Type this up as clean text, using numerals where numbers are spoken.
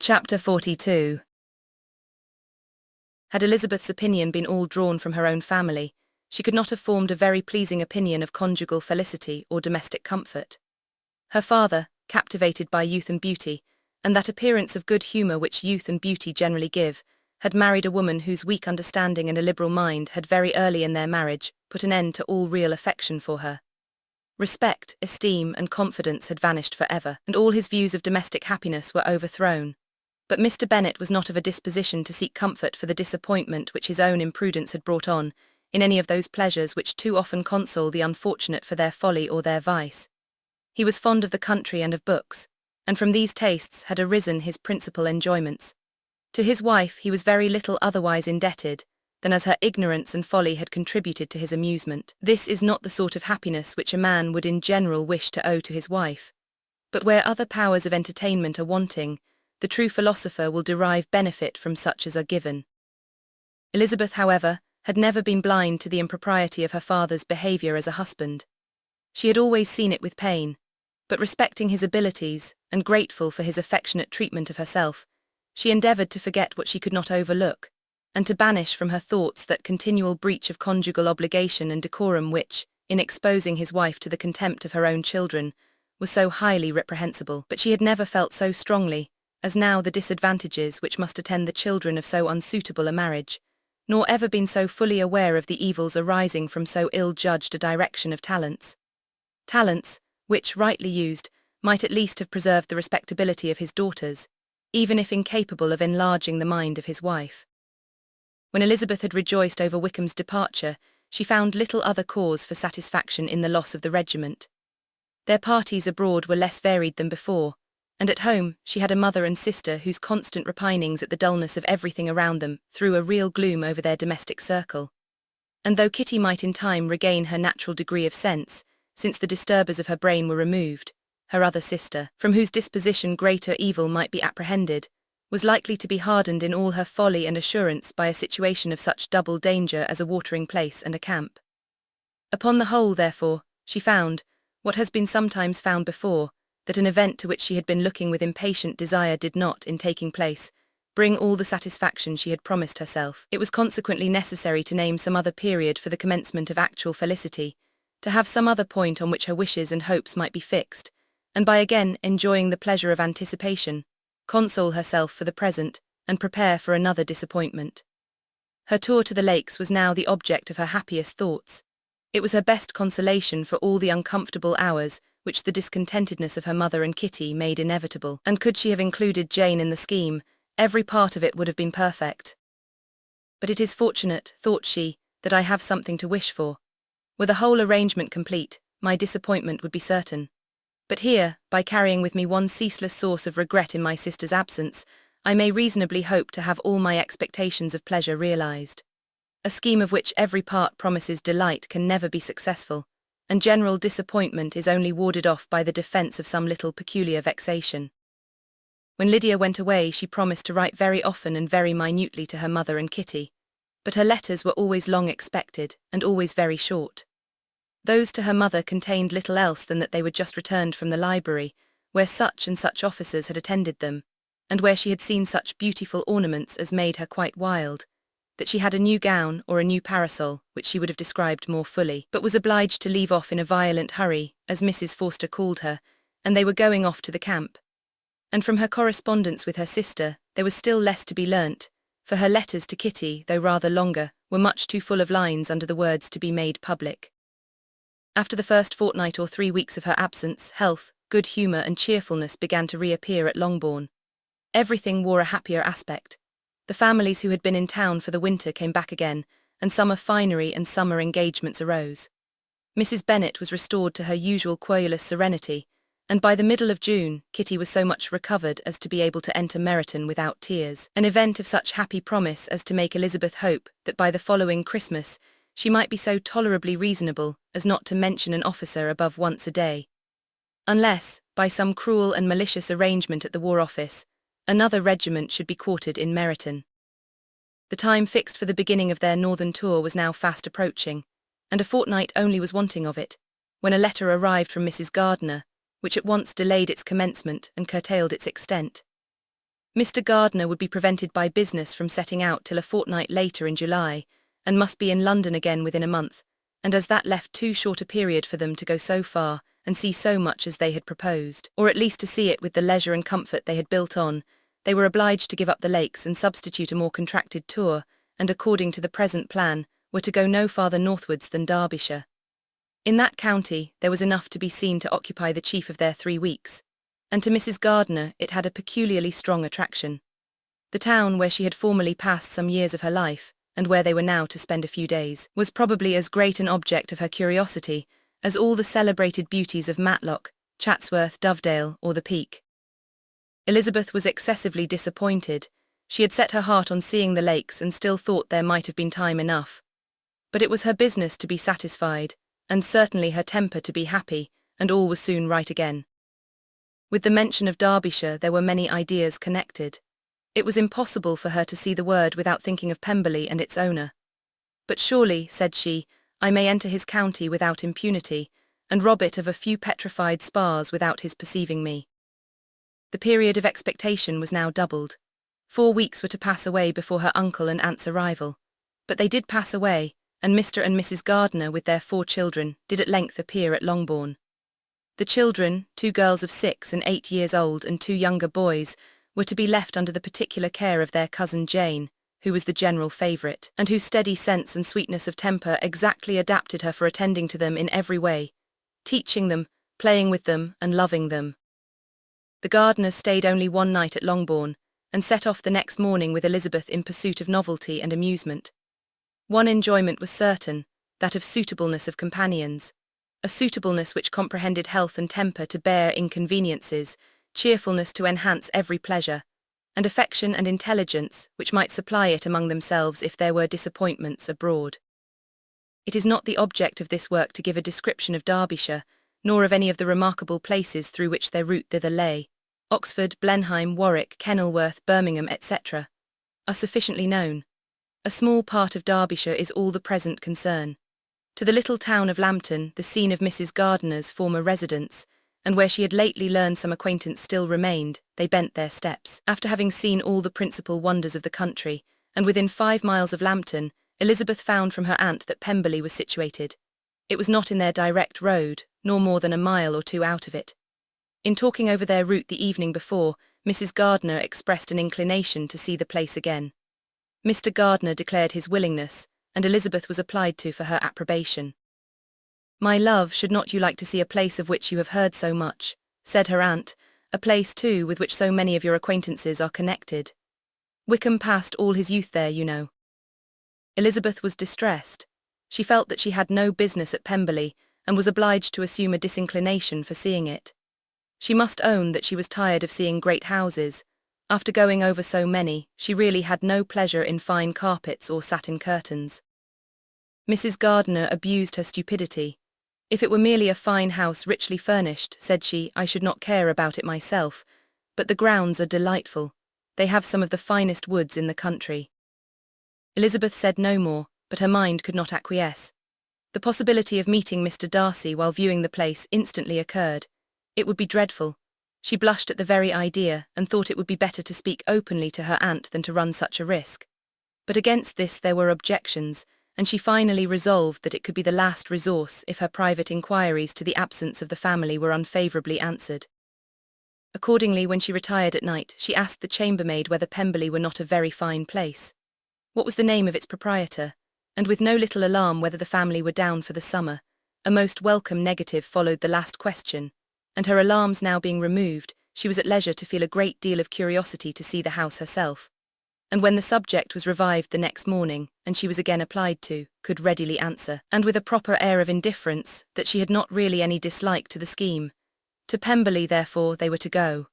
Chapter 42. Had Elizabeth's opinion been all drawn from her own family, she could not have formed a very pleasing opinion of conjugal felicity or domestic comfort. Her father, captivated by youth and beauty, and that appearance of good humour which youth and beauty generally give, had married a woman whose weak understanding and illiberal mind had very early in their marriage put an end to all real affection for her. Respect, esteem, and confidence had vanished forever, and all his views of domestic happiness were overthrown. But Mr. Bennet was not of a disposition to seek comfort for the disappointment which his own imprudence had brought on, in any of those pleasures which too often console the unfortunate for their folly or their vice. He was fond of the country and of books, and from these tastes had arisen his principal enjoyments. To his wife he was very little otherwise indebted than as her ignorance and folly had contributed to his amusement. This is not the sort of happiness which a man would in general wish to owe to his wife. But where other powers of entertainment are wanting, the true philosopher will derive benefit from such as are given. Elizabeth, however, had never been blind to the impropriety of her father's behaviour as a husband. She had always seen it with pain, but respecting his abilities, and grateful for his affectionate treatment of herself, she endeavoured to forget what she could not overlook, and to banish from her thoughts that continual breach of conjugal obligation and decorum which, in exposing his wife to the contempt of her own children, was so highly reprehensible. But she had never felt so strongly as now the disadvantages which must attend the children of so unsuitable a marriage, nor ever been so fully aware of the evils arising from so ill-judged a direction of talents. Talents, which, rightly used, might at least have preserved the respectability of his daughters, even if incapable of enlarging the mind of his wife. When Elizabeth had rejoiced over Wickham's departure, she found little other cause for satisfaction in the loss of the regiment. Their parties abroad were less varied than before, and at home she had a mother and sister whose constant repinings at the dullness of everything around them threw a real gloom over their domestic circle. And though Kitty might in time regain her natural degree of sense, since the disturbers of her brain were removed, her other sister, from whose disposition greater evil might be apprehended, was likely to be hardened in all her folly and assurance by a situation of such double danger as a watering place and a camp. Upon the whole, therefore, she found, what has been sometimes found before, that an event to which she had been looking with impatient desire did not, in taking place, bring all the satisfaction she had promised herself. It was consequently necessary to name some other period for the commencement of actual felicity, to have some other point on which her wishes and hopes might be fixed, and by again enjoying the pleasure of anticipation, console herself for the present, and prepare for another disappointment. Her tour to the lakes was now the object of her happiest thoughts. It was her best consolation for all the uncomfortable hours which the discontentedness of her mother and Kitty made inevitable, and could she have included Jane in the scheme, every part of it would have been perfect. But it is fortunate, thought she, that I have something to wish for. Were the whole arrangement complete, my disappointment would be certain. But here, by carrying with me one ceaseless source of regret in my sister's absence, I may reasonably hope to have all my expectations of pleasure realized. A scheme of which every part promises delight can never be successful, and general disappointment is only warded off by the defence of some little peculiar vexation. When Lydia went away, she promised to write very often and very minutely to her mother and Kitty, but her letters were always long expected, and always very short. Those to her mother contained little else than that they were just returned from the library, where such and such officers had attended them, and where she had seen such beautiful ornaments as made her quite wild, that she had a new gown or a new parasol, which she would have described more fully, but was obliged to leave off in a violent hurry, as Mrs. Forster called her, and they were going off to the camp. And from her correspondence with her sister, there was still less to be learnt, for her letters to Kitty, though rather longer, were much too full of lines under the words to be made public. After the first fortnight or 3 weeks of her absence, health, good humour and cheerfulness began to reappear at Longbourn. Everything wore a happier aspect. The families who had been in town for the winter came back again, and summer finery and summer engagements arose. Mrs. Bennet was restored to her usual querulous serenity, and by the middle of June, Kitty was so much recovered as to be able to enter Meryton without tears, an event of such happy promise as to make Elizabeth hope that by the following Christmas she might be so tolerably reasonable as not to mention an officer above once a day. Unless, by some cruel and malicious arrangement at the War Office, another regiment should be quartered in Meryton. The time fixed for the beginning of their northern tour was now fast approaching, and a fortnight only was wanting of it, when a letter arrived from Mrs. Gardiner, which at once delayed its commencement and curtailed its extent. Mr. Gardiner would be prevented by business from setting out till a fortnight later in July, and must be in London again within a month, and as that left too short a period for them to go so far and see so much as they had proposed, or at least to see it with the leisure and comfort they had built on, they were obliged to give up the lakes and substitute a more contracted tour, and according to the present plan, were to go no farther northwards than Derbyshire. In that county there was enough to be seen to occupy the chief of their 3 weeks, and to Mrs. Gardiner it had a peculiarly strong attraction. The town where she had formerly passed some years of her life, and where they were now to spend a few days, was probably as great an object of her curiosity as all the celebrated beauties of Matlock, Chatsworth, Dovedale, or the Peak. Elizabeth was excessively disappointed. She had set her heart on seeing the lakes and still thought there might have been time enough. But it was her business to be satisfied, and certainly her temper to be happy, and all was soon right again. With the mention of Derbyshire there were many ideas connected. It was impossible for her to see the word without thinking of Pemberley and its owner. But surely, said she, I may enter his county without impunity, and rob it of a few petrified spars without his perceiving me. The period of expectation was now doubled. 4 weeks were to pass away before her uncle and aunt's arrival. But they did pass away, and Mr. and Mrs. Gardiner with their 4 children did at length appear at Longbourn. The children, 2 girls of 6 and 8 years old and 2 younger boys, were to be left under the particular care of their cousin Jane, who was the general favourite, and whose steady sense and sweetness of temper exactly adapted her for attending to them in every way, teaching them, playing with them, and loving them. The Gardiners stayed only 1 night at Longbourn, and set off the next morning with Elizabeth in pursuit of novelty and amusement. One enjoyment was certain, that of suitableness of companions, a suitableness which comprehended health and temper to bear inconveniences, cheerfulness to enhance every pleasure, and affection and intelligence which might supply it among themselves if there were disappointments abroad. It is not the object of this work to give a description of Derbyshire, nor of any of the remarkable places through which their route thither lay. Oxford, Blenheim, Warwick, Kenilworth, Birmingham, etc., are sufficiently known. A small part of Derbyshire is all the present concern. To the little town of Lambton, the scene of Mrs. Gardiner's former residence, and where she had lately learned some acquaintance still remained, they bent their steps. After having seen all the principal wonders of the country, and within 5 miles of Lambton, Elizabeth found from her aunt that Pemberley was situated. It was not in their direct road, nor more than a mile or 2 out of it. In talking over their route the evening before, Mrs. Gardiner expressed an inclination to see the place again. Mr. Gardiner declared his willingness, and Elizabeth was applied to for her approbation. "My love, should not you like to see a place of which you have heard so much?" said her aunt, "a place, too, with which so many of your acquaintances are connected. Wickham passed all his youth there, you know." Elizabeth was distressed. She felt that she had no business at Pemberley, and was obliged to assume a disinclination for seeing it. She must own that she was tired of seeing great houses. After going over so many, she really had no pleasure in fine carpets or satin curtains. Mrs. Gardiner abused her stupidity. "If it were merely a fine house richly furnished," said she, "I should not care about it myself, but the grounds are delightful. They have some of the finest woods in the country." Elizabeth said no more, but her mind could not acquiesce. The possibility of meeting Mr. Darcy while viewing the place instantly occurred. It would be dreadful. She blushed at the very idea, and thought it would be better to speak openly to her aunt than to run such a risk. But against this there were objections, and she finally resolved that it could be the last resource if her private inquiries to the absence of the family were unfavourably answered. Accordingly, when she retired at night, she asked the chambermaid whether Pemberley were not a very fine place. What was the name of its proprietor? And with no little alarm whether the family were down for the summer, a most welcome negative followed the last question, and her alarms now being removed, she was at leisure to feel a great deal of curiosity to see the house herself. And when the subject was revived the next morning, and she was again applied to, could readily answer, and with a proper air of indifference, that she had not really any dislike to the scheme. To Pemberley, therefore, they were to go.